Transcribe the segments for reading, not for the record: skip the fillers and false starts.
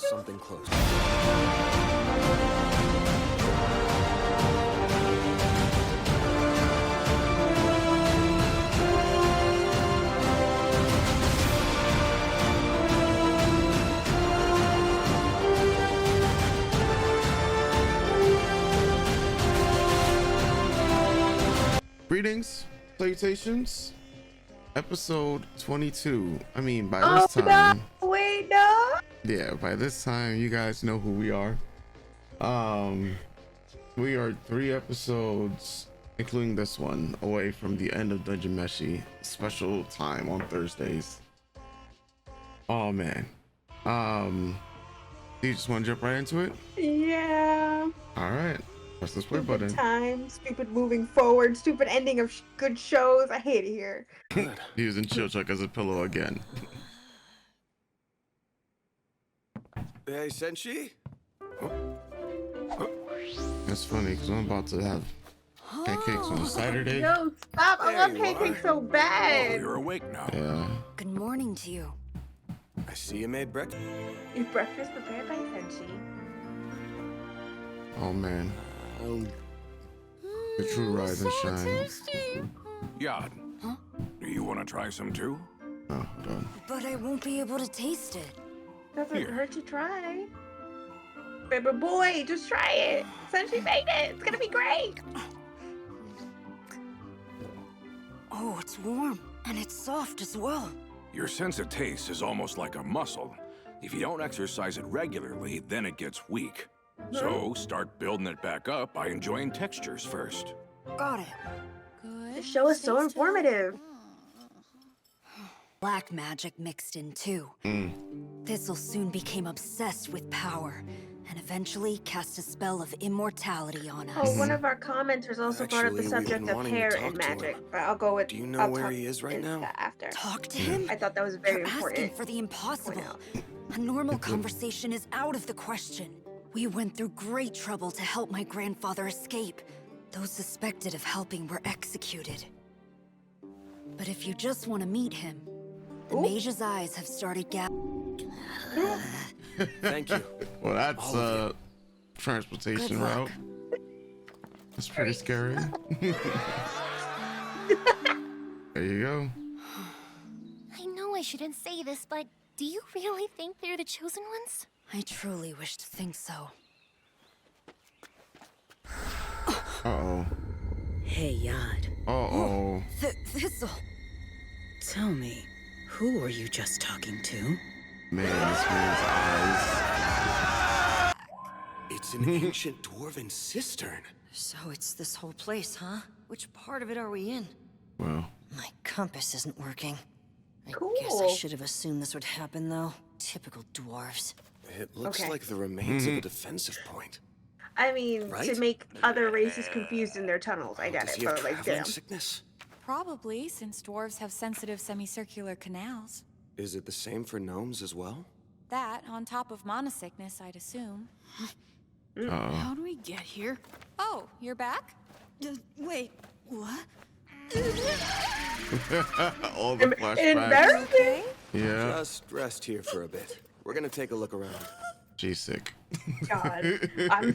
something close. Greetings, salutations. Episode 22. I mean, by this time. No, wait, no. Yeah, by this time, you guys know who we are. We are 3 episodes, including this one, away from the end of Dungeon Meshi special time on Thursdays. Oh man. Do you just want to jump right into it? Yeah. All right. Press the play Stupid button. time, stupid moving forward, stupid ending of good shows. I hate it here. Good. Using Chill Chuck as a pillow again. Hey, Senshi? That's funny because I'm about to have pancakes on Saturday. No, stop. I There love you pancakes are. so bad. You're awake now. Yeah. Good morning to you. I see you made breakfast. Is breakfast prepared by Senshi? Oh man. The true rise and shine. Yad, Huh? do you want to try some too? Oh, hold on. But I won't be able to taste it. Doesn't Here. hurt to try. Baby boy, just try it. Senshi made it. It's gonna be great. Oh, it's warm. And it's soft as well. Your sense of taste is almost like a muscle. If you don't exercise it regularly, then it gets weak. So start building it back up by enjoying textures first. Got it. The show is so informative. Black magic mixed in too. This'll soon became obsessed with power and eventually cast a spell of immortality on us. Oh, one of our commenters also brought up the Actually, we've subject been of wanting to hair talk and to him. magic, but I'll go with. Do you know I'll where talk he is right into now? that after. Talk to him? I thought that was very You're asking important. for the impossible. out. A normal conversation is out of the question. We went through great trouble to help my grandfather escape. Those suspected of helping were executed. But if you just want to meet him, the Ooh. mage's eyes have started Thank you. Well, that's All of transportation Good luck. route. That's pretty scary. There you go. I know I shouldn't say this, but do you really think they're the chosen ones? I truly wish to think so. Uh-oh. Hey, Yad. Uh-oh. This'll... Tell me, who were you just talking to? Man, this man's eyes. It's an ancient dwarven cistern. So it's this whole place, huh? Which part of it are we in? Well, My compass isn't working. I Cool. guess I should have assumed this would happen, though. Typical dwarves. It looks Okay. like the remains of a defensive point. I mean, Right? to make other races confused in their tunnels. I get Does it, he have but like, traveling damn. sickness? Probably, since dwarves have sensitive semicircular canals. Is it the same for gnomes as well? That, on top of mana sickness, I'd assume. uh-oh. How do we get here? Oh, you're back? Wait, what? All the flashbacks. Embarrassing. Yeah. Just rest here for a bit. We're gonna take a look around. She's sick. God, I'm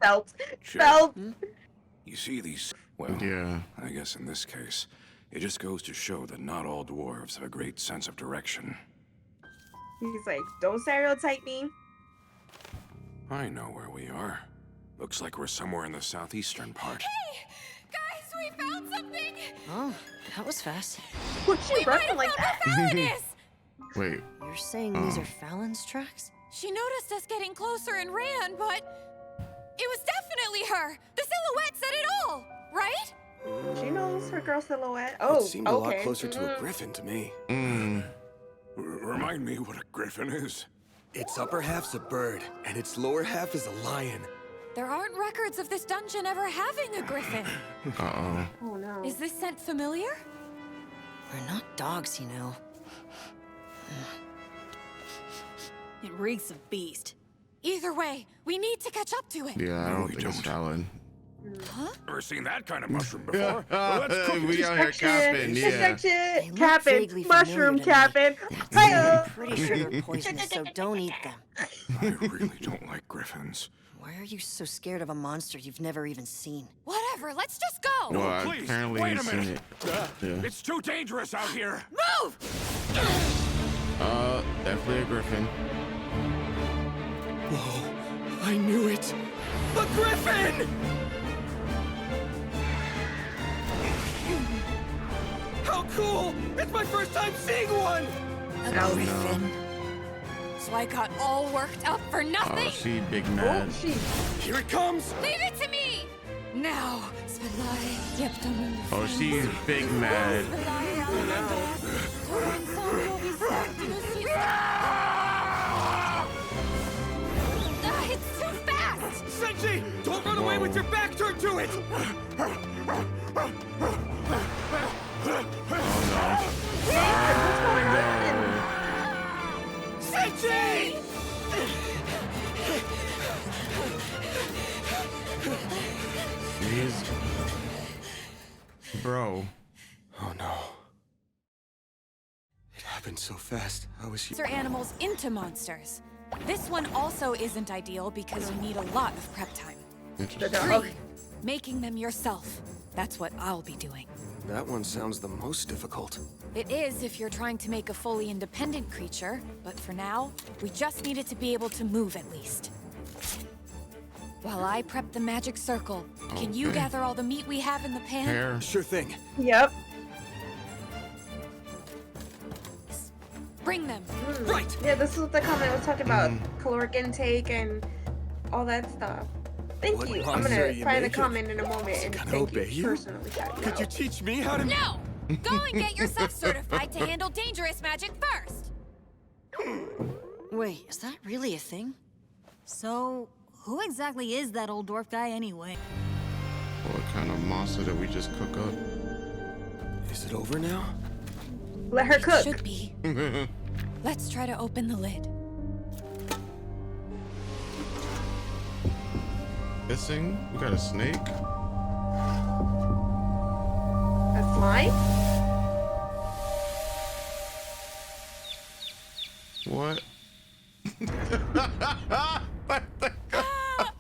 felt. Sure. Felt. You see these... Well, Yeah. I guess in this case, it just goes to show that not all dwarves have a great sense of direction. He's like, don't stereotype me. I know where we are. Looks like we're somewhere in the southeastern part. Guys, we found something! Oh, that was fast. What's she running like that? Wait. You're saying these are Fallon's tracks? She noticed us getting closer and ran, but... It was definitely her! The silhouette said it all! Right? She knows her girl silhouette. Oh, It seemed a lot okay. closer to a griffin to me. Remind me what a griffin is. Its upper half's a bird, and its lower half is a lion. There aren't records of this dungeon ever having a griffin. Uh-oh. Oh no. Is this scent familiar? We're not dogs, you know. It reeks of beast. Either way, we need to catch up to it. Yeah, I No, don't we think it's don't. Fallon. Never seen that kind of mushroom before. Well, let's cook We it. out here capping, yeah. They look Capping, vaguely mushroom familiar to me. capping. I'm pretty sure they're poisonous, so don't eat them. I really don't like griffins. Why are you so scared of a monster you've never even seen? Whatever, let's just go! No, Well, please, apparently wait a you've seen minute. Yeah. It's too dangerous out here. Move! Definitely a griffin. Whoa, I knew it. A griffin! How cool! It's my first time seeing one! A griffin. So I got all worked up for nothing? Oh, she big Oh, mad. she. Here it comes! Leave it to me! Now, Oh, she's big mad. It's too fast! Senshi! Don't run away with your back turned to it! What's going on? Senshi! He's... Bro. Oh no. It happened so fast. I was here. Monster animals into monsters. This one also isn't ideal because you need a lot of prep time. The Interesting. dog. Making them yourself. That's what I'll be doing. That one sounds the most difficult. It is if you're trying to make a fully independent creature, but for now, we just need it to be able to move at least. While I prep the magic circle, can you Okay. gather all the meat we have in the pan? Hair. Sure thing. Yep. Bring them. Right! Yeah, this is what the comment was talking about. Caloric intake and all that stuff. Thank What you. I'm monster gonna are you find the making? comment in a moment and Can I thank obey you you? personally. Shout Could you teach me how to... No! Go and get yourself certified to handle dangerous magic first! Wait, is that really a thing? So, who exactly is that old dwarf guy anyway? What kind of monster did we just cook up? Is it over now? Let her cook. Should be. Let's try to open the lid. This thing? We got a snake? A slime? What?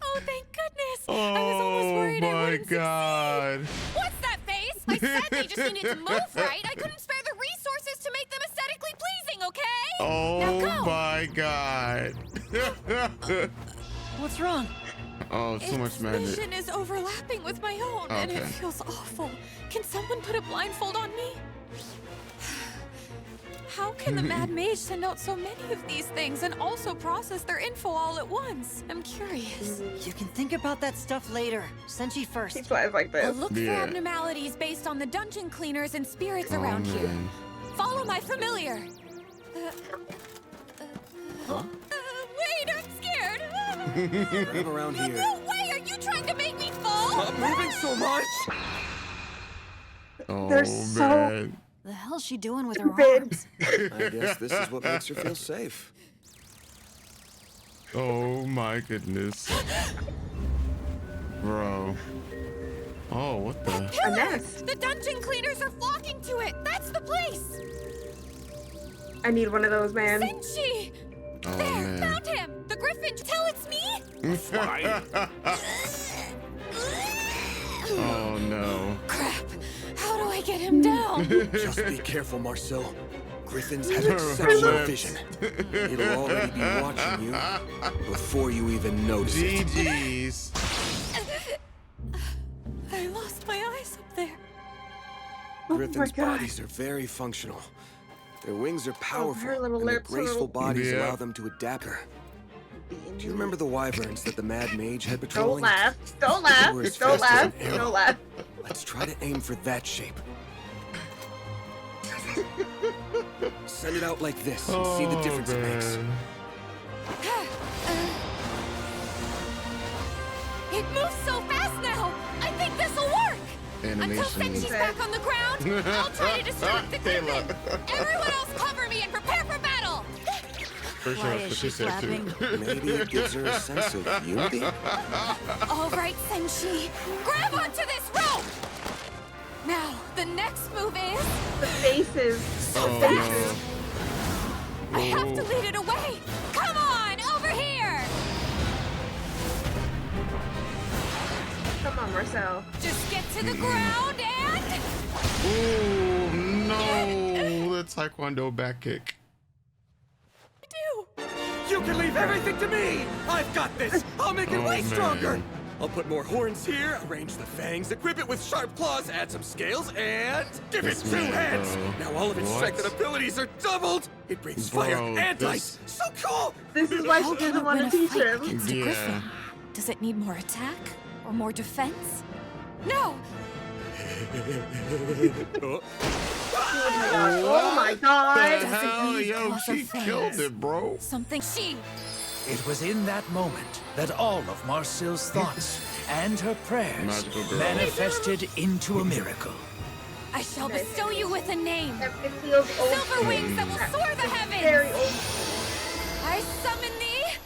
Oh, thank goodness! I was almost worried I wouldn't God. What's that face? I said they just needed to move right. I couldn't spare the resources to make them aesthetically pleasing, okay? Now Oh go. my God. What's wrong? Oh, too much Its madness. vision is overlapping with my own, and it Okay. feels awful. Can someone put a blindfold on me? How can the Mad Mage send out so many of these things and also process their info all at once? I'm curious. You can think about that stuff later. Senshi first. She flies like I'll this. look for Yeah. abnormalities based on the dungeon cleaners and spirits Oh, around here. man. Follow my familiar. Wait, I'm scared. Grab around here. No way! Are you trying to make me fall? Stop moving so much! Oh, They're so- man. The hell's she doing with her Stupid. arms? I guess this is what makes her feel safe. Oh my goodness. Bro. Oh, what the? A nest. The dungeon cleaners are flocking to it. That's the place. I need one of those, man. Senshi! Oh, There, man. found him. The Griffin. Tell it's me. Fly. Oh no. Crap. How do I get him down? Just be careful, Marcel. Griffins have exceptional vision. It'll already be watching you before you even notice it. GG's. I lost my eyes up there. Oh my Griffin's God. bodies are very functional. Their wings are powerful, her little and their lips, her graceful little- bodies Yeah. allow them to adapt her. Do you remember the wyverns that the Mad Mage had Don't patrolling? laugh. Don't laugh. We're as Don't fast as laugh. an arrow. Don't laugh. Let's try to aim for that shape. Send it out like this and see the difference it makes. man. It moves so fast now. I think this'll work. Until Animation. Senshi's back on the ground, I'll try to distract the Griffin. Kayla. Everyone else cover me and prepare for battle. For sure, Why that's is what she she said too. clapping? Maybe it gives her a sense of unity? All right, Senshi. Grab onto this rope! Now, the next move is... The faces. Oh fast. no. I have to lead it away! Come on, over here! Come on, Marcel. Just get to the ground and... Oh no. The Taekwondo back kick. Do! You can leave everything to me! I've got this! I'll make it Oh, way man. stronger! I'll put more horns here, arrange the fangs, equip it with sharp claws, add some scales, and give This it 2 man, heads! bro. Now all of its What? strength and abilities are doubled! It breathes fire Bro, and this- ice! So cool! This is why How she can doesn't it want win to a teach fight him. against a Yeah. Griffin? Does it need more attack? Or more defense? No! Oh my The god! hell, use yo, cause she of killed things. it, bro. Something she... It was in that moment that all of Marcel's thoughts and her prayers Magical girl. manifested into a miracle. I shall bestow you with a name. It feels old. Silver wings that will soar the Very heavens. old. I summon thee,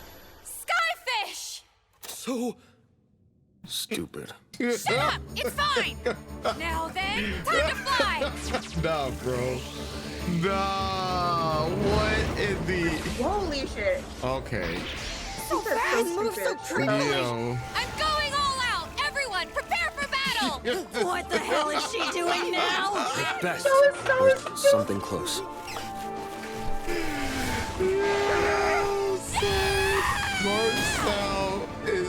Skyfish. So stupid. Shut up! It's fine. Now then, time to fly. Nah, bro. Nah, what in the... Holy shit. Okay. So That's fast, so move so stupid. quickly. Yo. I'm going all out. Everyone, prepare for battle. What the hell is she doing now? Best. That was so Or stupid. something close. Marcel is...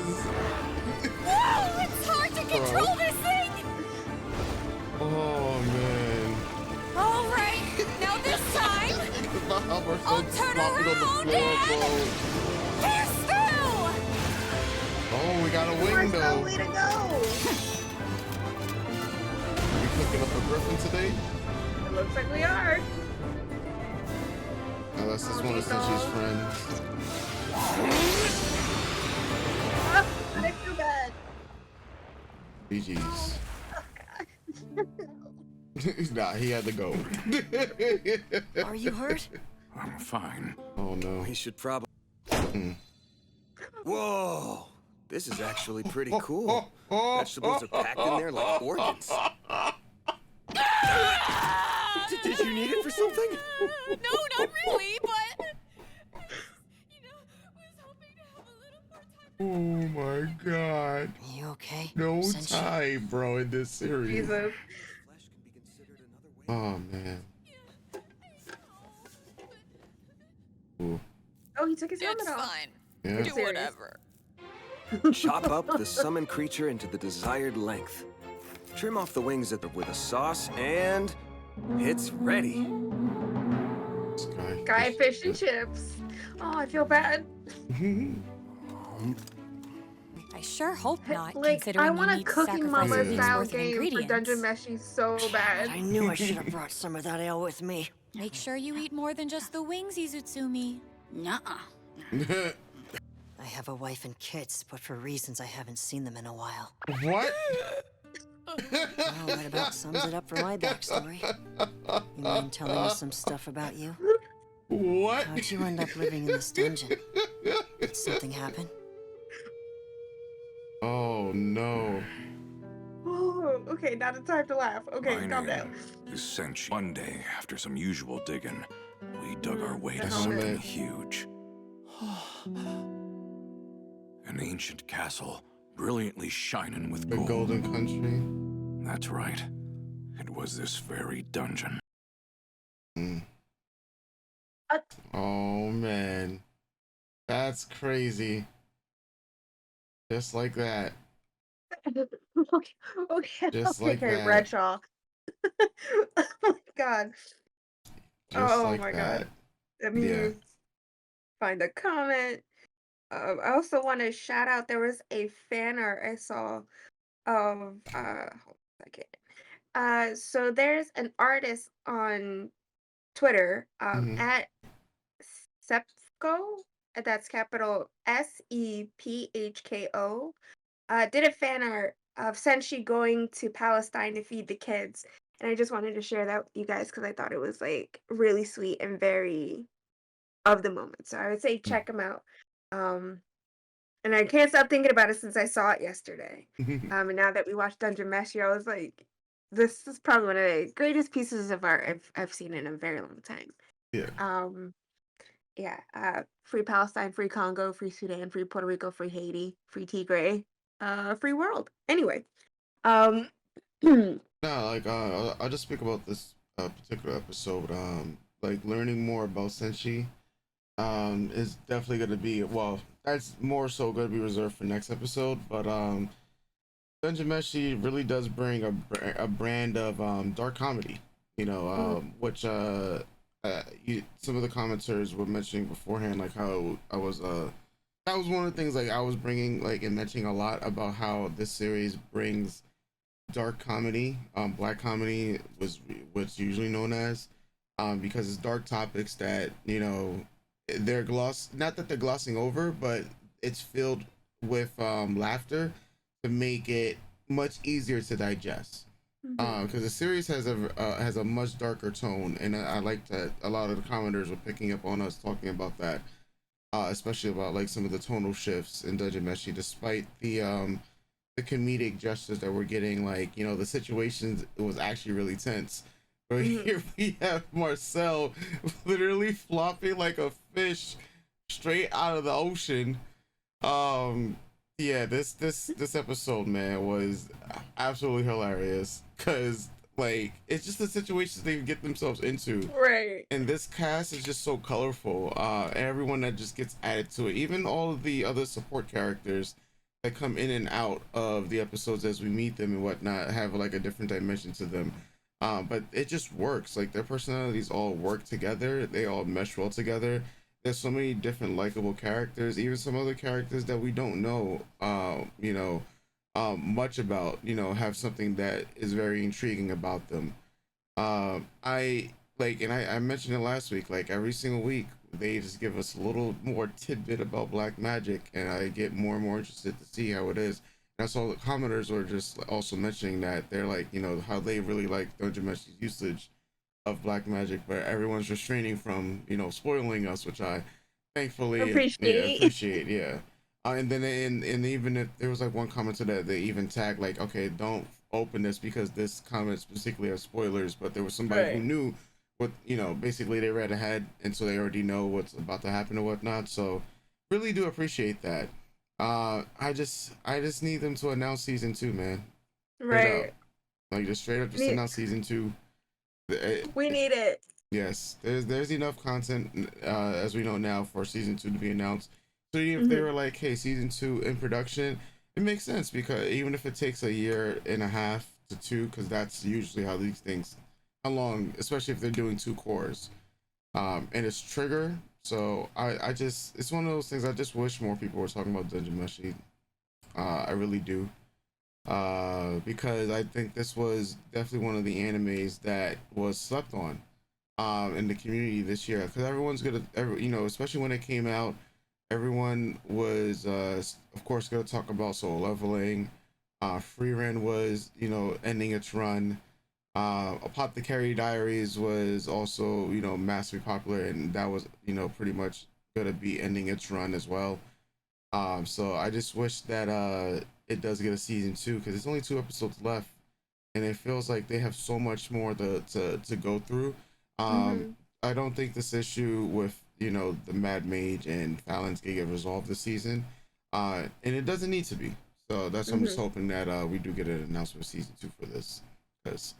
Whoa, it's hard to control this thing. Oh, man. All right, now this time, Marcel's I'll turn flopping on the around floor, bro. pierce through. Oh, we got a wing, Marcel, though. way to go. We cooking up a Griffin today? It looks like we are. Unless this Oh, one is Tito. Senchi's friend. Ah, I feel bad. GG's. Nah, he had to go. Are you hurt? I'm fine. Oh, no. We should probably... Hmm. Whoa! This is actually pretty cool. Vegetables are packed in there like organs. Did you need it for something? No, not really, but was hoping to have a little more time. Oh, my God. You okay? No Senshi? time, bro, in this series. Jesus. Oh, man. Ooh. Oh, he took his helmet It's off. fine. Yeah. Do whatever. Chop up the summoned creature into the desired length. Trim off the wings with a sauce, and it's ready. Guy fish and chips. Oh, I feel bad. I sure hope not, Like, considering I you want a need to Cooking sacrifice Mama a week's style worth of game for ingredients. Dungeon Meshi so bad. I knew I should have brought some of that ale with me. Make sure you eat more than just the wings, Izutsumi. Nuh-uh. I have a wife and kids, but for reasons I haven't seen them in a while. What? Well, that about sums it up for my backstory. You mind telling us some stuff about you? What? How'd you end up living in this dungeon? Did something happen? Oh, no. Oh, okay, not the time to laugh. Okay, My calm name down. is Senshi. One day, after some usual digging, we dug our way to Oh, something man. huge. An ancient castle, brilliantly shining with The gold. Golden Country. That's right. It was this very dungeon. Mm. Uh, Oh, man. That's crazy. Just like that. okay, okay, Just okay, like that. Bradshaw. Oh my god. Just Oh like my that. god. Let me Yeah. find a comment. I also want to shout out. There was a fan art I saw of hold on a second. So there's an artist on Twitter Mhm. at Sepko. That's capital SEPHKO. Did a fan art of Senshi going to Palestine to feed the kids, and I just wanted to share that with you guys because I thought it was like really sweet and very of the moment. So I would say check them out. Um, and I can't stop thinking about it since I saw it yesterday. And now that we watched Dungeon Meshi, I was like, this is probably one of the greatest pieces of art I've seen in a very long time. Yeah. Yeah. Free Palestine, free Congo, free Sudan, free Puerto Rico, free Haiti, free Tigray, free world. Anyway, um, No, like I'll just speak about this particular episode. Like learning more about Senshi is definitely gonna be, well, that's more so gonna be reserved for next episode. But Dungeon Meshi really does bring a brand of dark comedy, you know, which some of the commenters were mentioning beforehand, like how I was that was one of the things like I was bringing like and mentioning a lot about how this series brings dark comedy, black comedy was what's usually known as, because it's dark topics that, you know, they're not that they're glossing over, but it's filled with laughter to make it much easier to digest. Because the series has a much darker tone, and I like that a lot of the commenters were picking up on us talking about that, especially about like some of the tonal shifts in Dungeon Meshi, despite the comedic gestures that we're getting. Like, you know, the situations, it was actually really tense. But here we have Marcel literally flopping like a fish straight out of the ocean. Yeah, this episode, man, was absolutely hilarious, because like it's just the situations they get themselves into, right? And this cast is just so colorful. Everyone that just gets added to it, even all of the other support characters that come in and out of the episodes as we meet them and whatnot, have like a different dimension to them. But it just works. Like their personalities all work together. They all mesh well together. There's so many different likable characters, even some other characters that we don't know, much about, you know, have something that is very intriguing about them. I like, and I mentioned it last week, like every single week, they just give us a little more tidbit about black magic, and I get more and more interested to see how it is. That's all the commenters were just also mentioning that they're like, you know, how they really like Dungeon Meshi's usage of black magic, but everyone's restraining from, you know, spoiling us, which I thankfully appreciate. Yeah. And then and even if there was like one commenter that they even tagged like, okay, don't open this because this comment specifically has spoilers, but there was somebody who knew what, you know, basically they read ahead, and so they already know what's about to happen or whatnot. So really do appreciate that. I just need them to announce season 2, man. Straight up. Like just straight up, just announce season 2. We need it. Yes, there's enough content, as we know now, for season 2 to be announced. So even if they were like, hey, season 2 in production, it makes sense, because even if it takes a year and a half to 2, because that's usually how these things, how long, especially if they're doing 2 cores, and it's Trigger. So I just, it's one of those things. I just wish more people were talking about Dungeon Meshi. I really do. Because I think this was definitely one of the animes that was slept on in the community this year, because everyone's gonna, you know, especially when it came out, everyone was of course gonna talk about Soul Leveling. Freerun was, you know, ending its run. Apothecary Diaries was also, you know, massively popular, and that was, you know, pretty much gonna be ending its run as well. So I just wish that it does get a season 2, because there's only 2 episodes left, and it feels like they have so much more to go through. I don't think this issue with, you know, the Mad Mage and Fallon's gonna get resolved this season, and it doesn't need to be. So that's I'm just hoping that we do get an announcement for season 2 for this, because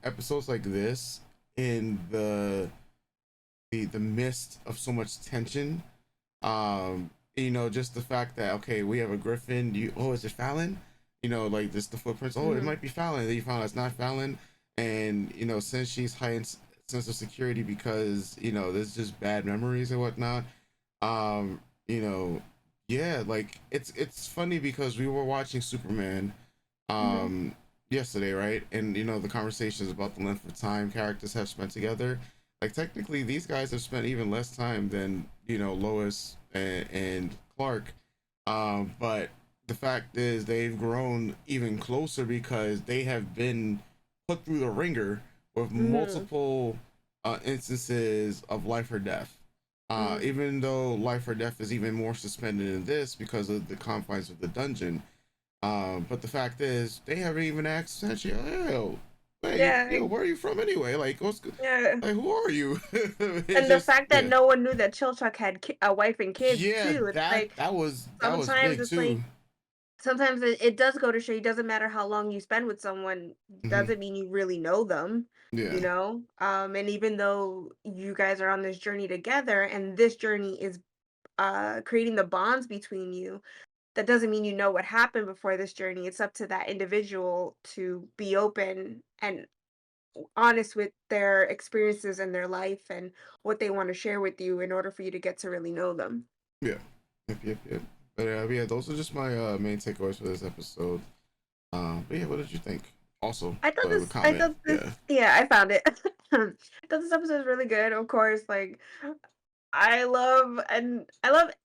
episodes like this, in the midst of so much tension, you know, just the fact that, okay, we have a Griffin, is it Fallon? You know, like this, the footprints, it might be Fallon, then you found out it's not Fallon, and, you know, since she's heightened sense of security because, you know, there's just bad memories and whatnot, you know, yeah, like it's funny because we were watching Superman yesterday, right? And, you know, the conversations about the length of time characters have spent together, like technically these guys have spent even less time than, you know, Lois and Clark, but the fact is they've grown even closer because they have been put through the ringer with multiple instances of life or death. Even though life or death is even more suspended in this because of the confines of the dungeon. But the fact is, they haven't even asked Sanchi, "Yo, wait, Yeah, yo, where are you from anyway? Like, yeah. like, who are you?" It's And the just, fact that yeah, no one knew that Chilchuck had a wife and kids yeah, too. It's like that was sometimes big it's too. like sometimes it does go to show you doesn't matter how long you spend with someone, Hmm. doesn't mean you really know them, Yeah, and even though you guys are on this journey together and this journey is creating the bonds between you, that doesn't mean you know what happened before this journey. It's up to that individual to be open and honest with their experiences and their life and what they want to share with you in order for you to get to really know them. yeah, yep. But yeah, those are just my main takeaways for this episode. But yeah, what did you think? Also, the I comment, thought this, yeah, yeah, I found it. I thought this episode was really good. Of course, like I love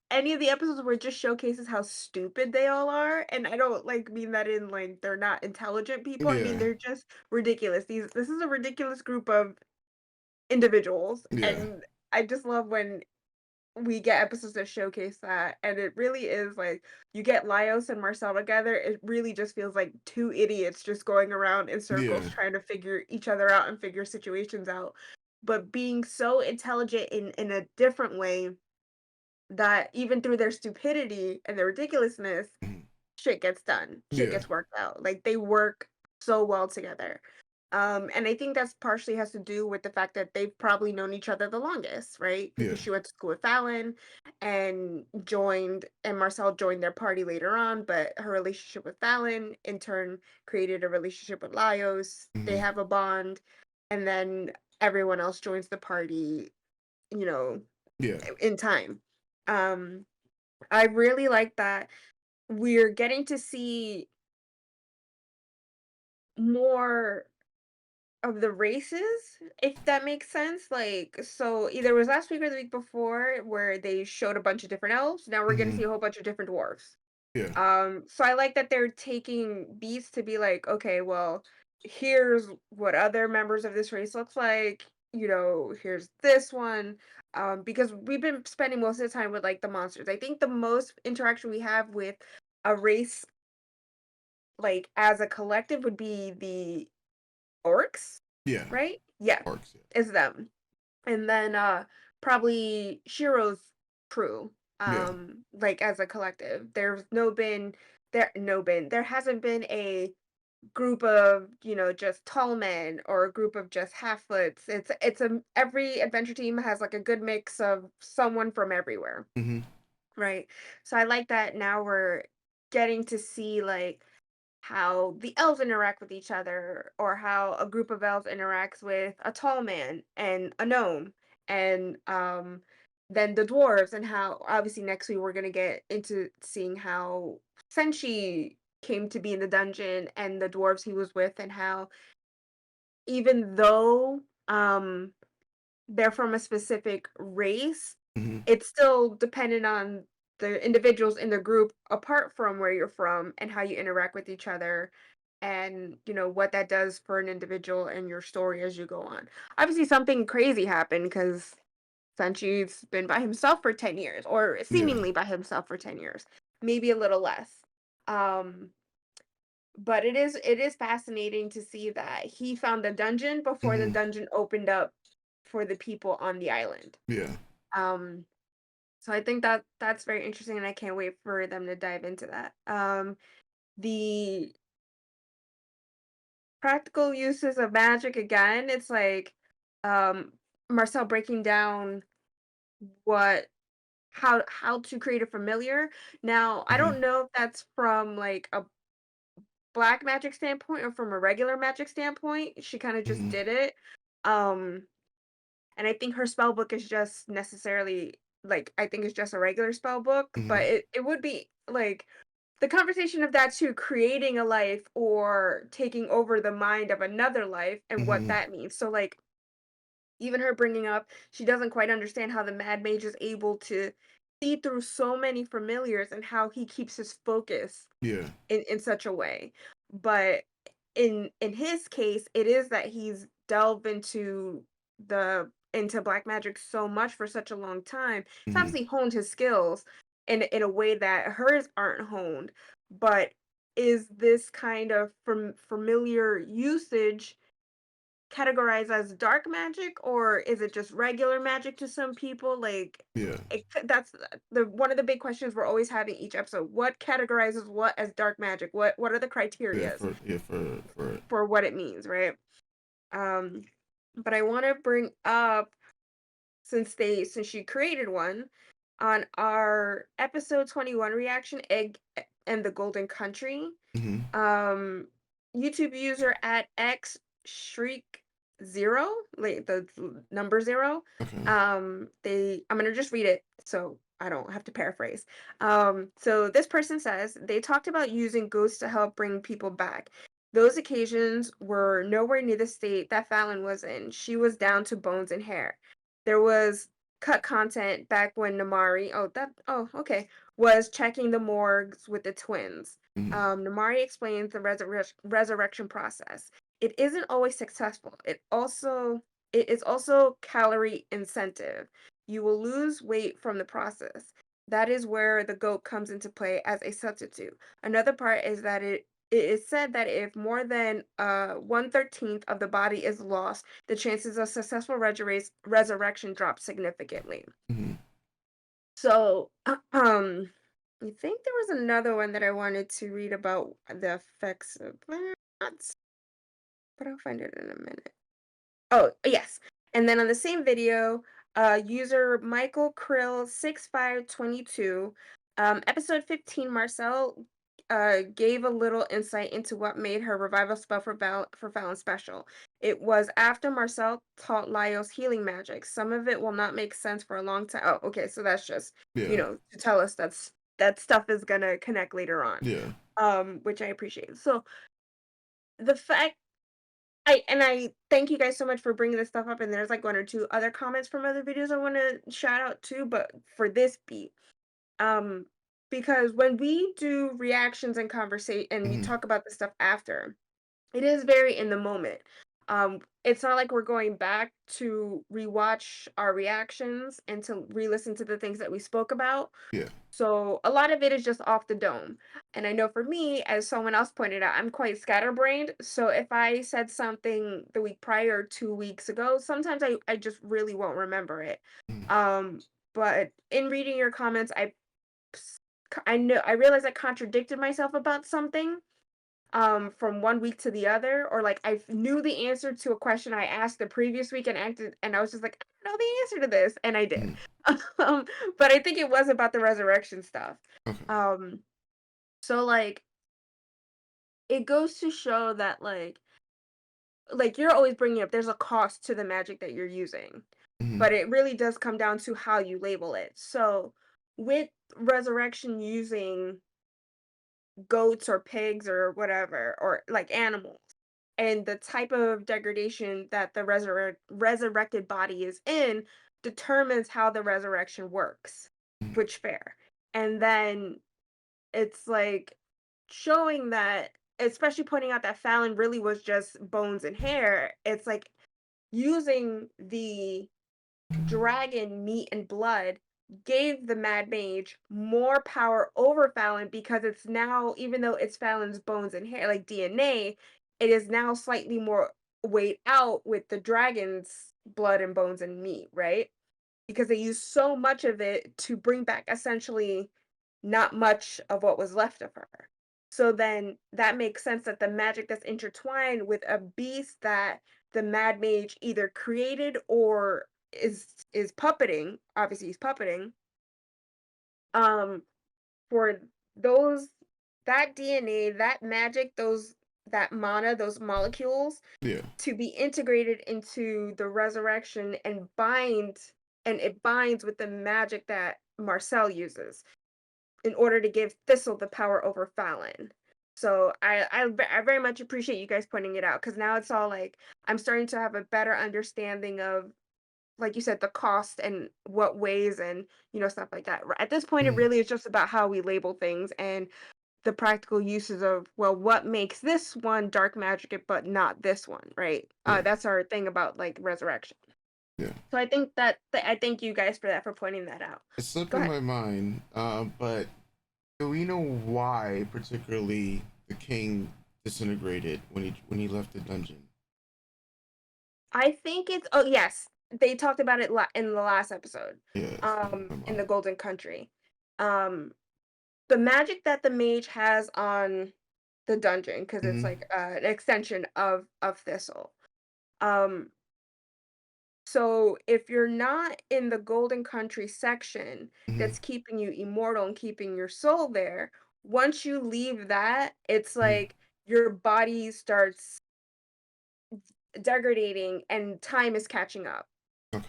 any of the episodes where it just showcases how stupid they all are, and I don't like mean that in like they're not intelligent people. I mean yeah, they're just ridiculous. This is a ridiculous group of individuals, yeah, and I just love when we get episodes that showcase that, and it really is like you get Laios and Marcel together. It really just feels like two idiots just going around in circles yeah, trying to figure each other out and figure situations out, but being so intelligent in a different way that even through their stupidity and their ridiculousness, mhm, shit gets done. Shit yeah, gets worked out. Like they work so well together. And I think that's partially has to do with the fact that they've probably known each other the longest, right? yeah, Because she went to school with Fallon and Marcel joined their party later on, but her relationship with Fallon in turn created a relationship with Laios. They hmm, have a bond, and then everyone else joins the party, you know, yeah, in time. Um, I really like that we're getting to see more of the races, if that makes sense. Like, so either it was last week or the week before where they showed a bunch of different elves. Now we're gonna hmm, see a whole bunch of different dwarves. yeah, So I like that they're taking beats to be like, okay, well, here's what other members of this race looks like. Here's this one. Because we've been spending most of the time with like the monsters. I think the most interaction we have with a race, like as a collective, would be the orcs, yeah, right? Yeah, parks, it's them. And then probably Shiro's crew. yeah, Like as a collective. There hasn't been a group of, just tall men or a group of just half-foots. Every adventure team has like a good mix of someone from everywhere. yeah, hmm, Right. So I like that now we're getting to see like how the elves interact with each other, or how a group of elves interacts with a tall man and a gnome, and then the dwarves, and how obviously next week we're gonna get into seeing how Senshi came to be in the dungeon and the dwarves he was with, and how even though they're from a specific race, hmm, it's still dependent on the individuals in the group apart from where you're from and how you interact with each other, and what that does for an individual and your story as you go on. Obviously something crazy happened because Sanchi's been by himself for 10 years, or yeah, seemingly by himself for 10 years, maybe a little less. um but it is fascinating to see that he found the dungeon before the hmm, dungeon opened up for the people on the island. yeah, Um, so I think that that's very interesting, and I can't wait for them to dive into that. The practical uses of magic again, it's like um Marcel breaking down what how to create a familiar. Now, I hmm, don't know if that's from like a black magic standpoint or from a regular magic standpoint. She kind of just hmm, did it. Um and I think her spell book is just necessarily like I think it's just a regular spell book, but hmm, it would be like the conversation of that too, creating a life or taking over the mind of another life and what hmm, that means. So like even her bringing up she doesn't quite understand how the mad mage is able to see through so many familiars and how he keeps his focus yeah, in such a way. But in his case, it is that he's delved into the into black magic so much for such a long time. He's Hmm. obviously honed his skills in a way that hers aren't honed. But is this kind of familiar usage categorized as dark magic, or is it just regular magic to some people? Like, Yeah. that's the one of the big questions we're always having each episode. What categorizes what as dark magic? What are the Yeah. criterias For it. for what it means, right? Um, but I want to bring up, since she created one on our episode 21 reaction, Egg and the Golden Country. Hmm. Um, YouTube user at X Shriek Zero, like the number zero. Okay. I'm gonna just read it so I don't have to paraphrase. So this person says they talked about using ghosts to help bring people back. Those occasions were nowhere near the state that Fallon was in. She was down to bones and hair. There was cut content back when Namari, okay, was checking the morgues with the twins. Hmm. Namari explains the resurrection process. It isn't always successful. It is also calorie incentive. You will lose weight from the process. That is where the goat comes into play as a substitute. Another part is that it is said that if more than 1/13 of the body is lost, the chances of successful resurrection drop significantly. Hmm. So, I think there was another one that I wanted to read about the effects of that, but I'll find it in a minute. Oh, yes. And then on the same video, user Michael Krill 6522, episode 15, Marcel gave a little insight into what made her revival spell for Fallon special. It was after Marcel taught Laios healing magic. Some of it will not make sense for a long time. Oh, okay, so that's just, Yeah. to tell us that stuff is gonna connect later on. Yeah. Which I appreciate. So the fact I thank you guys so much for bringing this stuff up, and there's like one or two other comments from other videos I want to shout out too, but for this beat, um, because when we do reactions and conversation and we Hmm. talk about this stuff after, it is very in the moment. It's not like we're going back to rewatch our reactions and to re-listen to the things that we spoke about. Yeah. So a lot of it is just off the dome. And I know for me, as someone else pointed out, I'm quite scatterbrained. So if I said something the week prior, 2 weeks ago, sometimes I just really won't remember it. Mhm. But in reading your comments, I realized I contradicted myself about something from one week to the other, or like I knew the answer to a question I asked the previous week and I was just like, I don't know the answer to this, and I did. Mhm. But I think it was about the resurrection stuff. Okay. So like it goes to show that like you're always bringing up there's a cost to the magic that you're using, Hmm. but it really does come down to how you label it. So with resurrection using goats or pigs or whatever, or like animals, and the type of degradation that the resurrected body is in determines how the resurrection works, which fair. And then it's like showing that, especially pointing out that Fallon really was just bones and hair. It's like using the dragon meat and blood gave the Mad Mage more power over Fallon, because it's now, even though it's Fallon's bones and hair, like DNA, it is now slightly more weighed out with the dragon's blood and bones and meat, right? Because they used so much of it to bring back essentially not much of what was left of her. So then that makes sense that the magic that's intertwined with a beast that the Mad Mage either created or is puppeting, obviously he's puppeting, um, for those that DNA, that magic, that mana, those molecules Yeah. to be integrated into the resurrection and it binds with the magic that Marcel uses in order to give Thistle the power over Fallon. So I very much appreciate you guys pointing it out, because now it's all like I'm starting to have a better understanding of, like you said, the cost and what ways and stuff like that. At this point, it Mhm. really is just about how we label things and the practical uses of, well, what makes this one dark magic but not this one, right? Yeah. That's our thing about like resurrection. Yeah. So I think I thank you guys for that, for pointing that out. It slipped Go in ahead. my mind, but do we know why particularly the king disintegrated when he left the dungeon? I think it's, oh yes, they talked about it in the last episode. Yeah, it slipped my In the mind. Golden Country. Um, the magic that the mage has on the dungeon, because it's Mm-hmm. like an extension of Thistle. Um, so if you're not in the Golden Country section Mm-hmm. that's keeping you immortal and keeping your soul there, once you leave that, it's Mm-hmm. like your body starts degrading and time is catching up. Okay.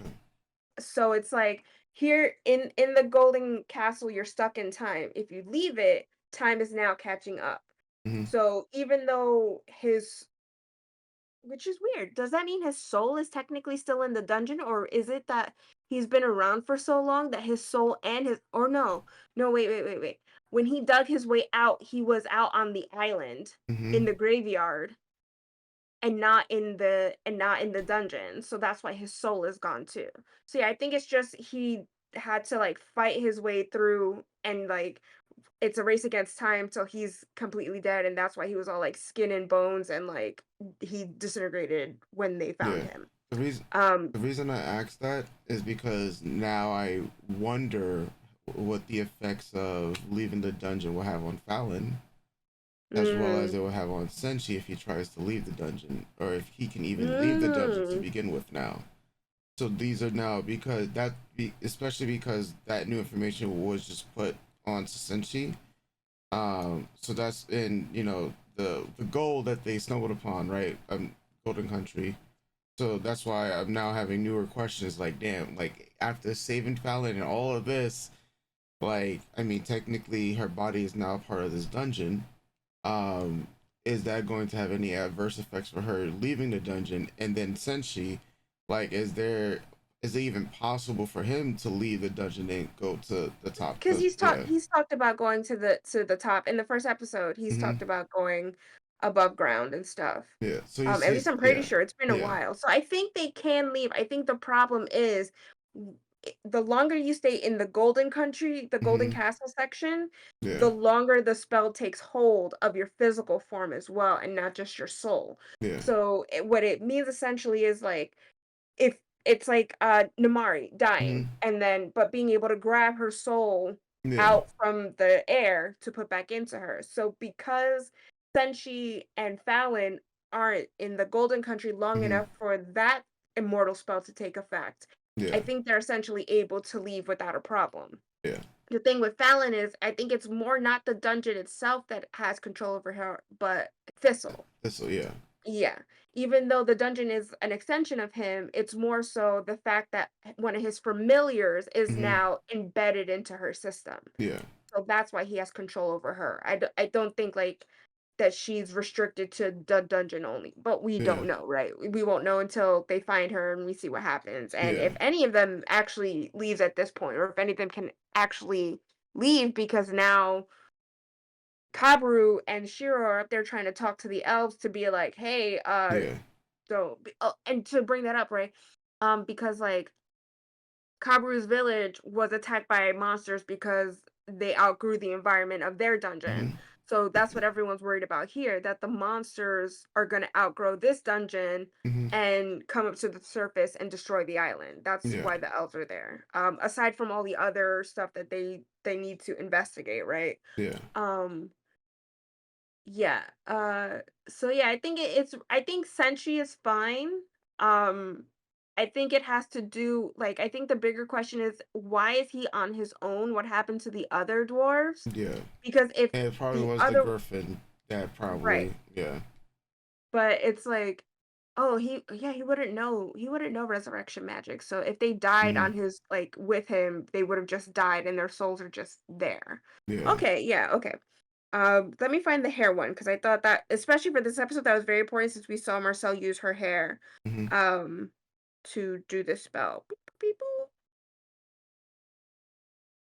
So it's like here in the Golden Castle, you're stuck in time. If you leave it, time is now catching up. Mm-hmm. So even though his, which is weird, does that mean his soul is technically still in the dungeon, or is it that he's been around for so long that his soul and his, or no, no, wait. When he dug his way out, he was out on the island Mm-hmm. in the graveyard and not in the dungeon. So that's why his soul is gone too. So yeah, I think it's just he had to like fight his way through, and like it's a race against time till he's completely dead, and that's why he was all like skin and bones, and like he disintegrated when they found Yeah. him. The reason Um the reason I asked that is because now I wonder what the effects of leaving the dungeon will have on Fallon, as well as mm, it will have on Senshi if he tries to leave the dungeon, or if he can even leave the dungeon to mm, begin with now. So these are now because especially because that new information was just put on Senshi. So that's in the goal that they stumbled upon, right? Golden Country. So that's why I'm now having newer questions. Like, damn, like after saving Fallon and all of this, like, I mean, technically her body is now part of this dungeon. Um, is that going to have any adverse effects for her leaving the dungeon? And then Senshi, like, is it even possible for him to leave the dungeon and go to the top? because Because yeah. he's talked about going to the top in the first episode. He's Hmm. talked about going above ground and stuff. Yeah. So At least I'm pretty yeah. sure it's been a Yeah. while. So I think they can leave. I think the problem is the longer you stay in the Golden Country, the Golden Hmm. Castle section, Yeah. the longer the spell takes hold of your physical form as well, and not just your soul. Yeah. So what it means essentially is like if it's like Namari Hmm. dying and then but being able to grab her soul Yeah. out from the air to put back into her. So because Senshi and Fallon aren't in the Golden Country long Hmm. enough for that immortal spell to take effect, Yeah. I think they're essentially able to leave without a problem. Yeah. The thing with Fallon is I think it's more not the dungeon itself that has control over her, but Thistle. So yeah. Yeah. Even though the dungeon is an extension of him, it's more so the fact that one of his familiars is Hmm. now embedded into her system. Yeah. So that's why he has control over her. I don't think like that she's restricted to the dungeon only, but we Yeah. don't know, right? We won't know until they find her and we see what happens. And Yeah. if any of them actually leaves at this point, or if any of them can actually leave, because now Kabru and Shiro are up there trying to talk to the elves to be like, hey, Yeah. and to bring that up, right? Because like Kabru's village was attacked by monsters because they outgrew the environment of their Hmm. dungeon. So that's what everyone's worried about here, that the monsters are going to outgrow this dungeon Hmm. and come up to the surface and destroy the island. That's Yeah. why the elves are there. Aside from all the other stuff that they need to investigate, right? Yeah. Um, yeah. So yeah, I think Senshi is fine. Um I think it has to do like I think the bigger question is why is he on his own? What happened to the other dwarves? Yeah. Because if And it probably the was the other Griffin that right, probably yeah. but it's like oh, he wouldn't know resurrection magic. So if they died Hmm. on his like with him, they would have just died and their souls are just there. Yeah. Okay, yeah, okay. Let me find the hair one because I thought that, especially for this episode, that was very important since we saw Marcel use her hair, Hmm. um, to do this spell. Boop, boop, beep, boop.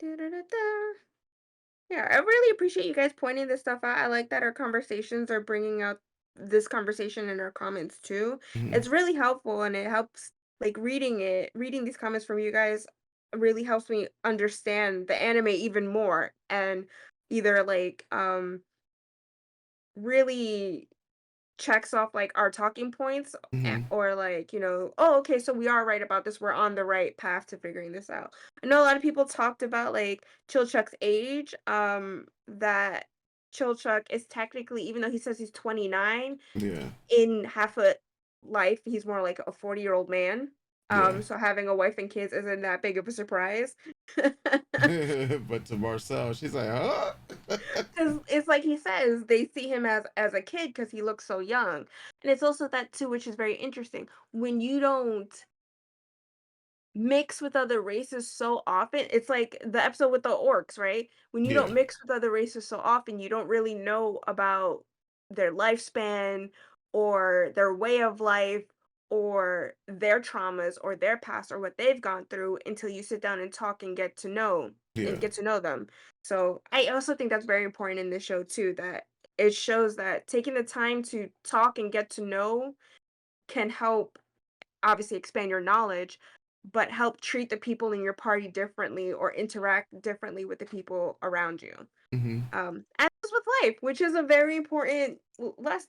Da-da-da-da. Yeah, I really appreciate you guys pointing this stuff out. I like that our conversations are bringing out this conversation in our comments too. Hmm. It's really helpful and it helps like reading these comments from you guys really helps me understand the anime even more and either like really checks off like our talking points Hmm. or like oh okay, so we are right about this, we're on the right path to figuring this out. I know a lot of people talked about like Chilchuck's age, that Chilchuck is technically, even though he says he's 29, Yeah. in half a life he's more like a 40-year-old man, Yeah. so having a wife and kids isn't that big of a surprise. But to Marcel, she's like, huh? 'Cause it's like he says, they see him as a kid because he looks so young, and it's also that too, which is very interesting. When you don't mix with other races so often, it's like the episode with the orcs, right? When you don't Yeah. mix with other races so often, you don't really know about their lifespan or their way of life or their traumas or their past or what they've gone through until you sit down and talk Yeah. and get to know them. So I also think that's very important in this show too, that it shows that taking the time to talk and get to know can help obviously expand your knowledge, but help treat the people in your party differently or interact differently with the people around you. Hmm. As with life, which is a very important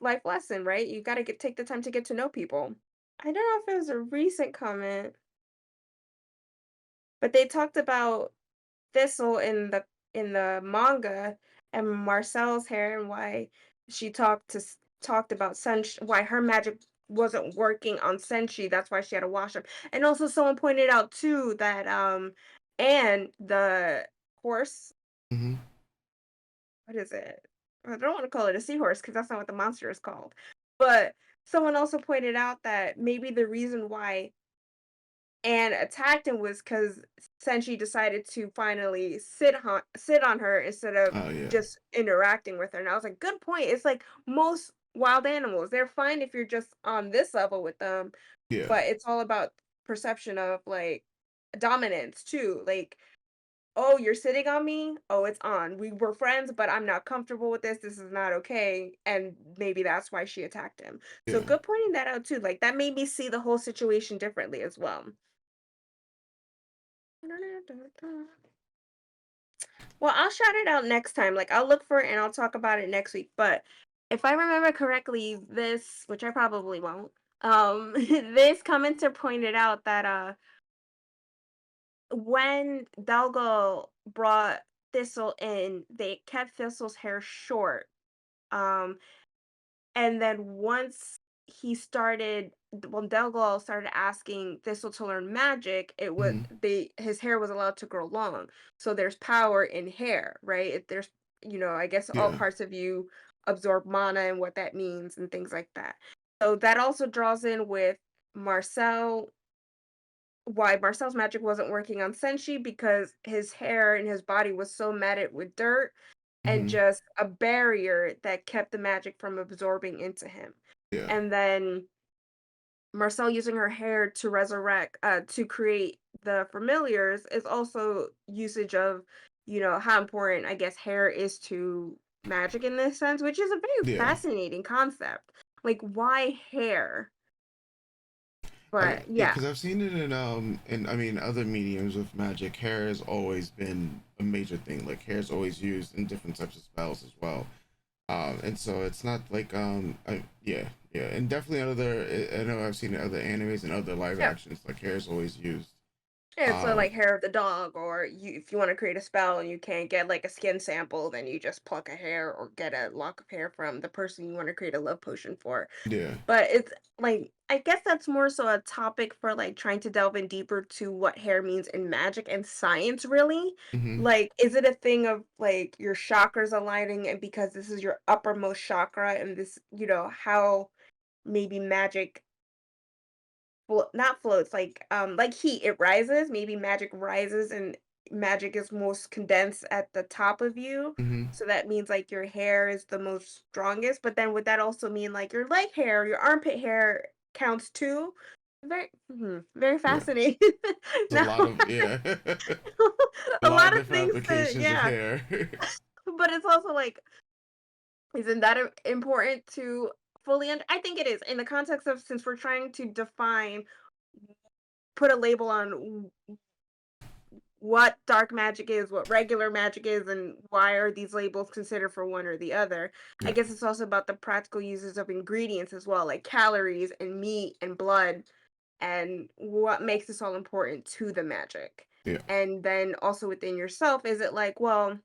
life lesson, right? You got to take the time to get to know people. I don't know if it was a recent comment, but they talked about Thistle in the manga and Marcel's hair and why she talked about why her magic wasn't working on Senshi. That's why she had to wash him. And also someone pointed out too that and the horse, Hmm. what is it? I don't want to call it a seahorse because that's not what the monster is called. But someone also pointed out that maybe the reason why and attacked him was because Senshi decided to finally sit on her instead of Oh yeah. just interacting with her. And I was like, good point. It's like most wild animals, they're fine if you're just on this level with them, Yeah. but it's all about perception of like dominance too. Like, oh, you're sitting on me. Oh, it's on. We were friends, but I'm not comfortable with this. This is not okay. And maybe that's why she attacked him. So Yeah. good pointing that out too. Like that made me see the whole situation differently as well. Well, I'll shout it out next time. Like I'll look for it and I'll talk about it next week. But if I remember correctly, this, which I probably won't, this commenter pointed out that when Dalgo brought Thistle in, they kept Thistle's hair short. Um, And then once he started when Delgal started asking Thistle to learn magic, it was Hmm. his hair was allowed to grow long. So there's power in hair, right? If there's, I guess all Yeah. parts of you absorb mana and what that means and things like that. So that also draws in with Marcel, why Marcel's magic wasn't working on Senshi because his hair and his body was so matted with dirt and Hmm. just a barrier that kept the magic from absorbing into him. Yeah. And then Marcel using her hair to to create the familiars is also usage of, how important I guess hair is to magic in this sense, which is a very Yeah. fascinating concept. Like, why hair? I But Yeah, yeah, because I've seen it in I mean other mediums of magic. Hair has always been a major thing. Like hair is always used in different types of spells as well. And so it's not like yeah, yeah, and definitely other. I know I've seen it in other animes and other live yeah. actions. Like hair is always used. Yeah, so Um, like hair of the dog, or if you want to create a spell and you can't get like a skin sample, then you just pluck a hair or get a lock of hair from the person you want to create a love potion for. yeah. But it's like I guess that's more so a topic for like trying to delve in deeper to what hair means in magic and science, really. Hmm. Like, is it a thing of like your chakras aligning and because this is your uppermost chakra and this, how maybe magic not floats, like heat, it rises, maybe magic rises and magic is most condensed at the top of you. Hmm. So that means like your hair is the most strongest, but then would that also mean like your leg hair, your armpit hair counts too? Very Yeah. fascinating. It's a Now lot of yeah. A a lot of lot of different things to applications of yeah, hair. but it's also like, isn't that important to fully I think it is in the context of, since we're trying to define put a label on what dark magic is, what regular magic is, and why are these labels considered for one or the other. I Yeah. guess it's also about the practical uses of ingredients as well, like calories and meat and blood, and what makes this all important to the magic. Yeah. And then also within yourself, is it like, well,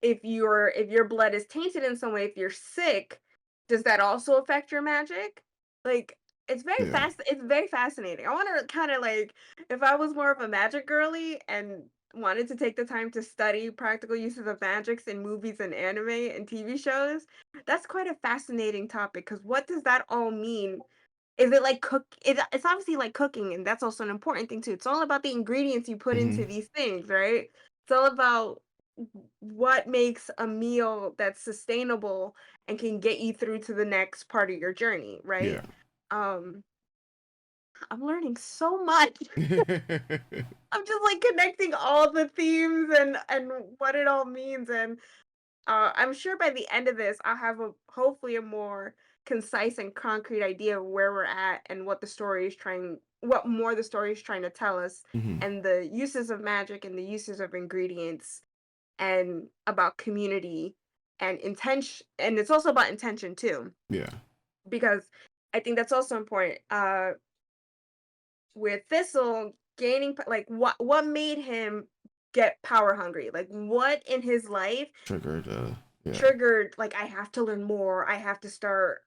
if your blood is tainted in some way, if you're sick, does that also affect your magic? Like Yeah. it's very fascinating. I want to kind of like, if I was more of a magic girly and wanted to take the time to study practical uses of magics in movies and anime and TV shows, that's quite a fascinating topic, because what does that all mean? Is it like it's obviously like cooking, and that's also an important thing too. It's all about the ingredients you put Hmm. into these things, right? It's all about what makes a meal that's sustainable and can get you through to the next part of your journey, Yeah. right? Um, I'm learning so much. I'm just like connecting all the themes and what it all means, and I'm sure by the end of this, I'll have a hopefully a more concise and concrete idea of where we're at and what more the story is trying to tell us, Hmm. and the uses of magic and the uses of ingredients, and about community and intention. And it's also about intention too, Yeah. because I think that's also important. With Thistle gaining, like what made him get power hungry? Like what in his life Triggered. Yeah. triggered, like, I have to learn more. I have to start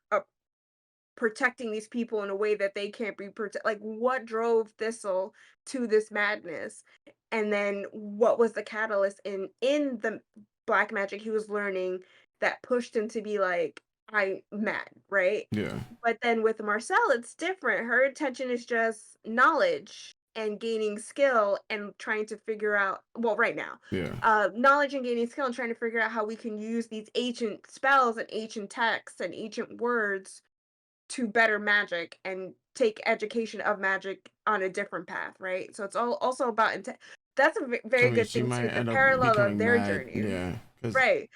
protecting these people in a way that they can't be protect. Like, what drove Thistle to this madness? And then what was the catalyst in the black magic he was learning that pushed him to be like, I'm mad, right? Yeah. But then with Marcel, it's different. Her intention is just knowledge and gaining skill and trying to figure out, well, right now, Yeah. knowledge and gaining skill and trying to figure out how we can use these ancient spells and ancient texts and ancient words to better magic and take education of magic on a different path, right? So it's all also about that's a So I very mean, good she thing might too, the end up parallel of becoming their mad. journeys. Yeah. Because Right.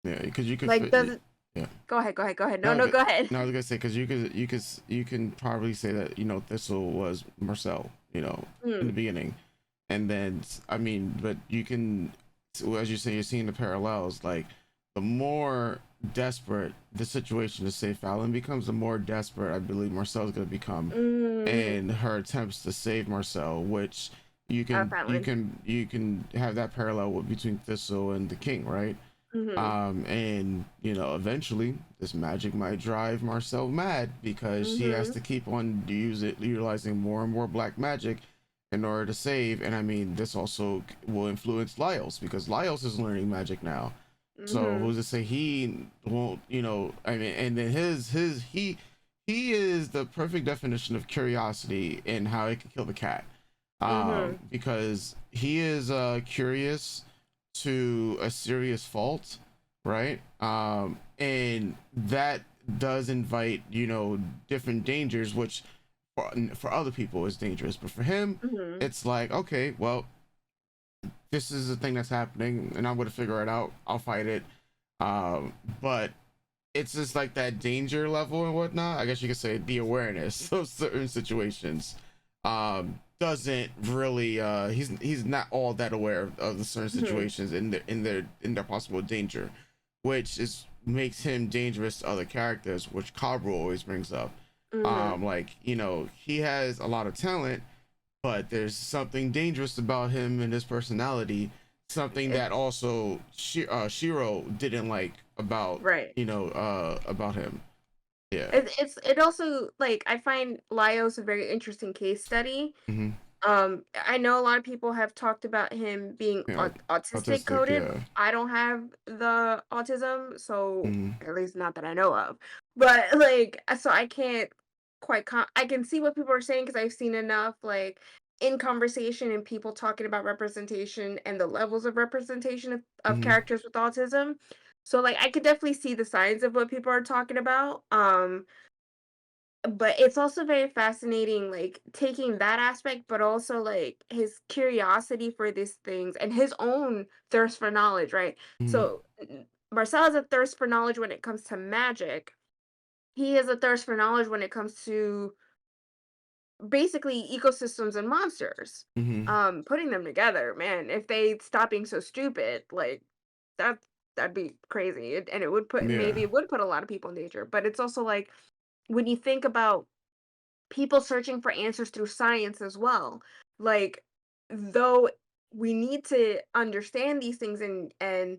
yeah, because you could Like, fit. doesn't Yeah. go ahead. No, No, no, go ahead. no, I was gonna say because you can probably say that Thistle was Marcel, in the Mm, beginning, and then I mean, but you can, so as you say, you're seeing the parallels. Like the more desperate the situation to save Fallon becomes, the more desperate I believe Marcel's gonna become, mm, in her attempts to save Marcel, which you can you Fallon. can you can have that parallel between Thistle and the King, right? Mm-hmm. And eventually this magic might drive Marcel mad because she has Mm-hmm. to keep on utilizing more and more black magic in order to save. And I mean, this also will influence Lyles because Lyles is learning magic now. So Mm-hmm. who's to say he won't? I mean, and then he is the perfect definition of curiosity and how it can kill the cat. Mm-hmm. Because he is curious to a serious fault, right? And that does invite, different dangers, which for other people is dangerous, but for him, Mm-hmm. it's like, okay, well, this is the thing that's happening, and I'm gonna figure it out. I'll fight it. But it's just like that danger level and whatnot. I guess you could say the awareness of certain situations doesn't really he's not all that aware of the certain Mm-hmm. situations in their possible danger, which is makes him dangerous to other characters, which Cabral always brings up. Mm-hmm. Like, he has a lot of talent, but there's something dangerous about him and his personality, something It's that also Shiro didn't like right. about him. Yeah. It also, like, I find Laios a very interesting case study. Hmm. I know a lot of people have talked about him being Yeah. autistic Autistic. coded. Yeah. I don't have the autism, so Hmm. at least not that I know of. But like, so I can't I can see what people are saying because I've seen enough, like, in conversation and people talking about representation and the levels of representation of Hmm. characters with autism. So like, I could definitely see the signs of what people are talking about. But it's also very fascinating, like, taking that aspect, but also, like, his curiosity for these things and his own thirst for knowledge, right? Hmm. So, Marcel has a thirst for knowledge when it comes to magic. He has a thirst for knowledge when it comes to basically ecosystems and monsters. Mm-hmm. Putting them together, man, if they stop being so stupid, like that that'd be crazy. And it would put, Yeah. maybe it would put a lot of people in danger. But it's also like when you think about people searching for answers through science as well. Like, though we need to understand these things and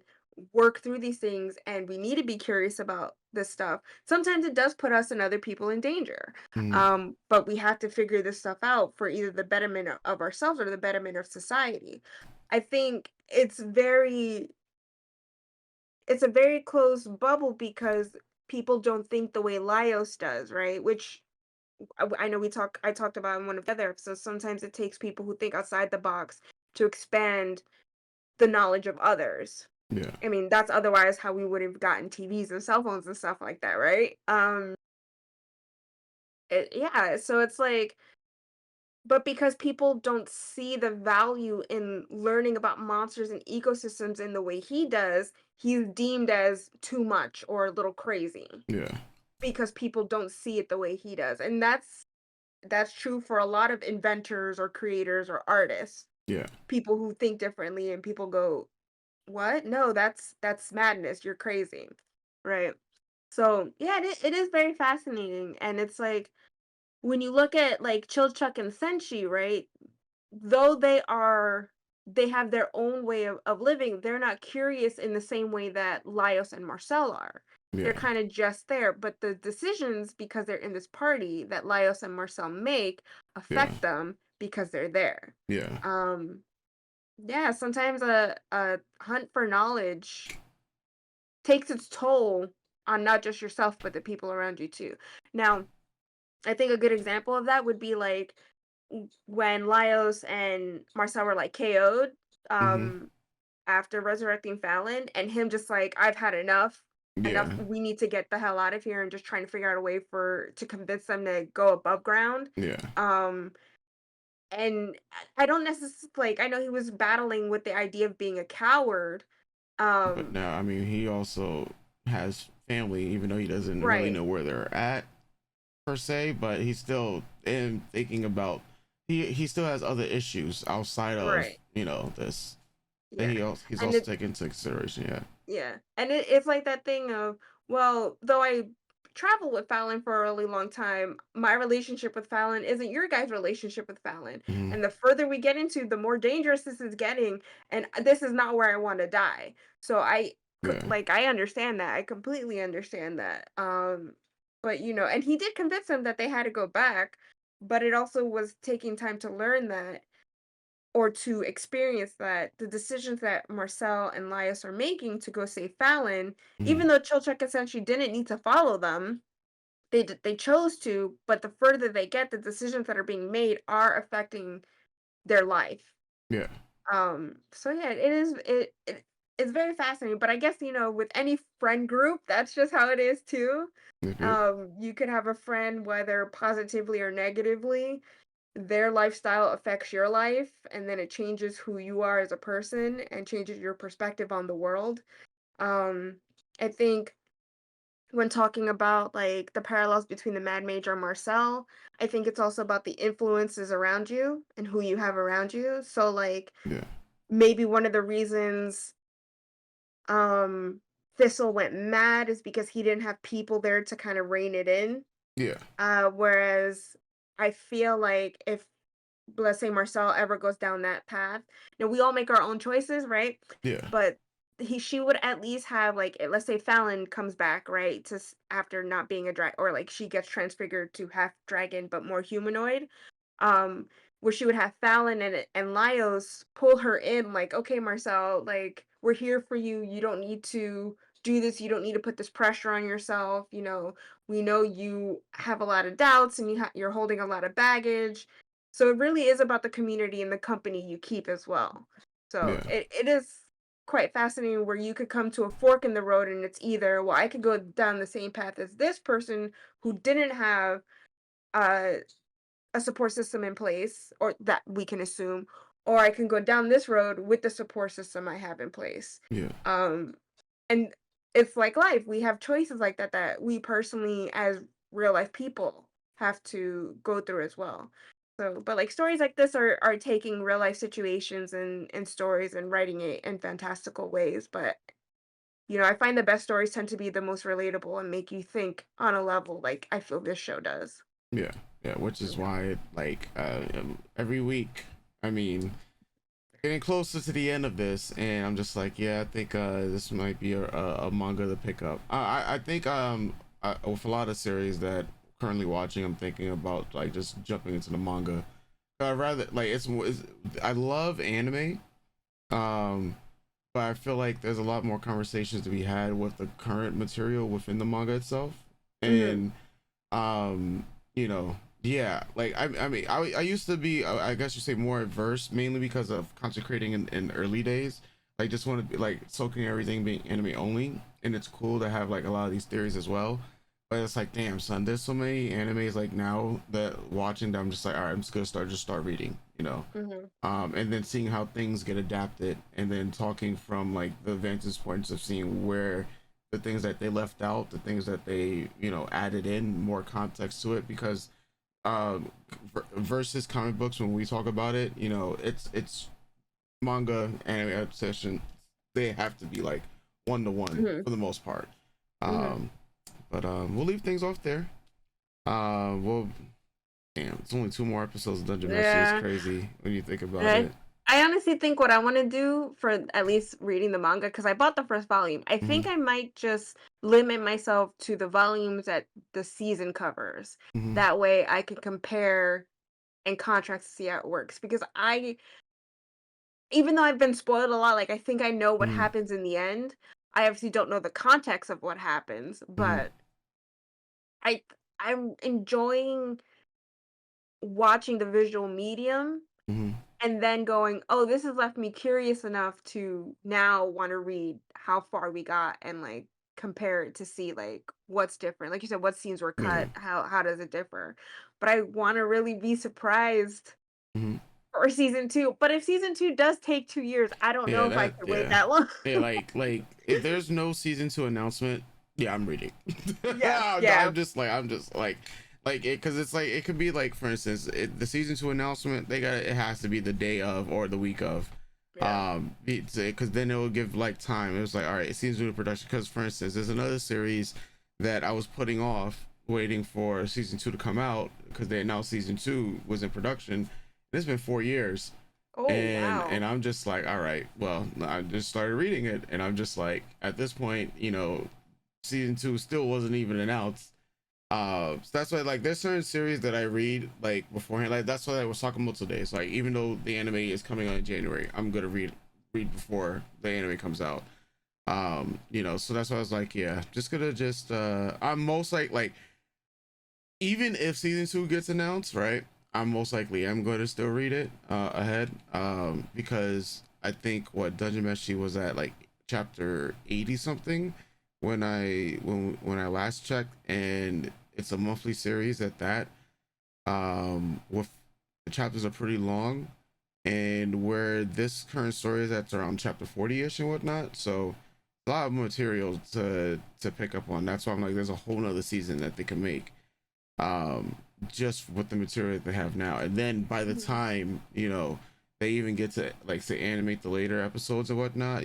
work through these things, and we need to be curious about this stuff, sometimes it does put us and other people in danger. Mm-hmm. But we have to figure this stuff out for either the betterment of ourselves or the betterment of society. I think it's a very closed bubble because people don't think the way Laios does, right? Which I know I talked about in one of the other episodes. Sometimes it takes people who think outside the box to expand the knowledge of others. Yeah. I mean, that's otherwise how we would have gotten TVs and cell phones and stuff like that, right? Yeah, so it's like, but because people don't see the value in learning about monsters and ecosystems in the way he does, he's deemed as too much or a little crazy Yeah. because people don't see it the way he does. And that's true for a lot of inventors or creators or artists. Yeah. People who think differently and people go, "What? No, that's madness. You're crazy." Right? So, yeah, it is very fascinating, and it's like when you look at like Chilchuck and Senshi, right? Though they have their own way of living, they're not curious in the same way that Laios and Marcel are. They're Yeah. kind of just there, but the decisions, because they're in this party, that Laios and Marcel make Yeah. affect them because they're there. Yeah. Um, yeah, sometimes a hunt for knowledge takes its toll on not just yourself, but the people around you too. Now, I think a good example of that would be like when Laios and Marcel were like KO'd Mm-hmm. um after resurrecting Fallon, and him just like, I've had enough. Enough, Yeah. we need to get the hell out of here, and just trying to figure out a way to convince them to go above ground. Yeah. Um and I don't necessarily, like, I know he was battling with the idea of being a coward. But Um now, I mean, he also has family, even though he doesn't really right. know where they're at per se. But he's still in thinking about he still has other issues outside of Right. this that Yeah. he's And also it taking into consideration. Yeah. Yeah, and it's like that thing of, well, though I traveled with Fallon for a really long time, my relationship with Fallon isn't your guys' relationship with Fallon. Mm-hmm. And the further we get into, the more dangerous this is getting, and this is not where I want to die. So Yeah. like, I understand that. I completely understand that. But and he did convince them that they had to go back, but it also was taking time to learn that, or to experience that the decisions that Marcel and Laius are making to go save Fallon, Mm-hmm. even though Chilchek essentially didn't need to follow them, they chose to. But the further they get, the decisions that are being made are affecting their life. Yeah. So yeah, it's very fascinating. But I guess with any friend group, that's just how it is too. Okay. You could have a friend, whether positively or negatively, their lifestyle affects your life, and then it changes who you are as a person and changes your perspective on the world. um I think when talking about like the parallels between the Mad Mage and Marcel, I think it's also about the influences around you and who you have around you. So like Yeah. maybe one of the reasons um Thistle went mad is because he didn't have people there to kind of rein it in. Yeah. Whereas I feel like if, let's say, Marcel ever goes down that path. Now we all make our own choices, right? Yeah. But she would at least have, like, let's say Fallon comes back, right? After not being a drag, or like she gets transfigured to half dragon but more humanoid. Um, where she would have Fallon and Laios pull her in, like, okay, Marcel, like, we're here for you. You don't need to do this. You don't need to put this pressure on yourself. We know you have a lot of doubts, and you're holding a lot of baggage. So it really is about the community and the company you keep as well. So Yeah. it is quite fascinating where you could come to a fork in the road, and it's either, well, I could go down the same path as this person who didn't have uh, a support system in place, or that we can assume, or I can go down this road with the support system I have in place. Yeah. Um, and it's like life. We have choices like that we personally, as real life people, have to go through as well. So, but like stories like this are taking real life situations and stories and writing it in fantastical ways. But I find the best stories tend to be the most relatable and make you think on a level like I feel this show does. Yeah, yeah, which is why it, like every week, I mean, getting closer to the end of this, and I'm just like, yeah, I think this might be a manga to pick up. I think with a lot of series that currently watching, I'm thinking about like just jumping into the manga. Rather like it's I love anime, um, but I feel like there's a lot more conversations to be had with the current material within the manga itself, and um yeah, like I mean I used to be, I guess you say, more adverse, mainly because of concentrating in early days, like just want to be like soaking everything being anime only, and it's cool to have like a lot of these theories as well, but it's like, damn son, there's so many animes like now that watching them, I'm just like, all right, I'm just gonna start reading, and then seeing how things get adapted, and then talking from like the vantage points of seeing where the things that they left out, the things that they added in more context to it, because um versus comic books, when we talk about it, it's manga anime obsession, they have to be like one to one for the most part. um but we'll leave things off there. Well, damn, it's only 2 more episodes of Dungeon Meshi. It's crazy when you think about it. I honestly think what I want to do for at least reading the manga, because I bought the first volume, I think I might just limit myself to the volumes that the season covers. That way I can compare and contrast to see how it works. Because even though I've been spoiled a lot, like I think I know what happens in the end. I obviously don't know the context of what happens, but I'm enjoying watching the visual medium and then going, oh, this has left me curious enough to now want to read how far we got and like compare it to see like what's different. Like you said, what scenes were cut, how does it differ? But I want to really be surprised for season 2. But if season 2 does take 2 years, I don't know if I could wait that long. Yeah, like if there's no season 2 announcement, yeah, I'm reading. Yeah. I'm just like it, because it's like it could be like, for instance, the season 2 announcement, it has to be the day of or the week of, because then it will give like time. It was like, all right, season 2 production, because for instance, there's another series that I was putting off waiting for season 2 to come out, because they announced season 2 was in production. It's been 4 years. And I'm just like, all right, well, I just started reading it, and I'm just like, at this point, season 2 still wasn't even announced. So that's why, like, there's certain series that I read like beforehand. Like that's what I was talking about today. So like, even though the anime is coming out in January, I'm gonna read before the anime comes out. So that's why I was like, yeah, I'm most like even if season 2 gets announced, right, I'm most likely I'm going to still read it ahead, because I think what Dungeon Meshi was at like chapter 80 something when I last checked, and it's a monthly series at that. With the chapters are pretty long, and where this current story is at around chapter 40ish and whatnot, so a lot of material to pick up on. That's why I'm like, there's a whole nother season that they can make, just with the material that they have now. And then by the time they even get to like say animate the later episodes and whatnot,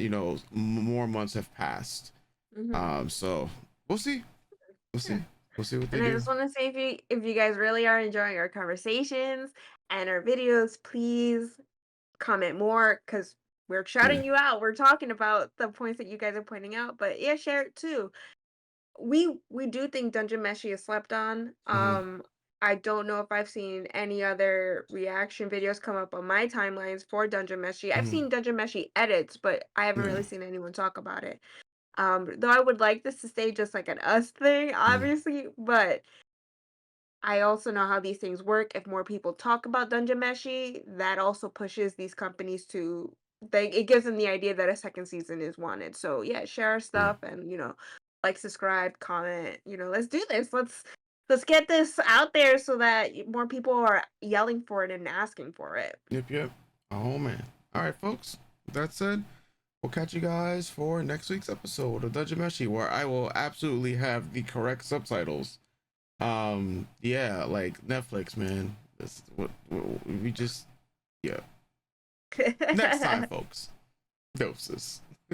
more months have passed. So we'll see what they And I do. just want to say, if you guys really are enjoying our conversations and our videos, please comment more, because we're shouting you out. We're talking about the points that you guys are pointing out, but yeah, share it too. We do think Dungeon Meshi is slept on. I don't know if I've seen any other reaction videos come up on my timelines for Dungeon Meshi. I've seen Dungeon Meshi edits, but I haven't really seen anyone talk about it. Though I would like this to stay just like an us thing, obviously, but I also know how these things work. If more people talk about Dungeon Meshi, that also pushes these companies to it gives them the idea that a second season is wanted. So yeah, share our stuff and like, subscribe, comment. Let's do this. Let's get this out there so that more people are yelling for it and asking for it. Yep. Oh man. All right, folks. With that said, we'll catch you guys for next week's episode of Dungeon Meshi, where I will absolutely have the correct subtitles Yeah, like Netflix, man. This what we just, yeah. Next time, folks. Doses.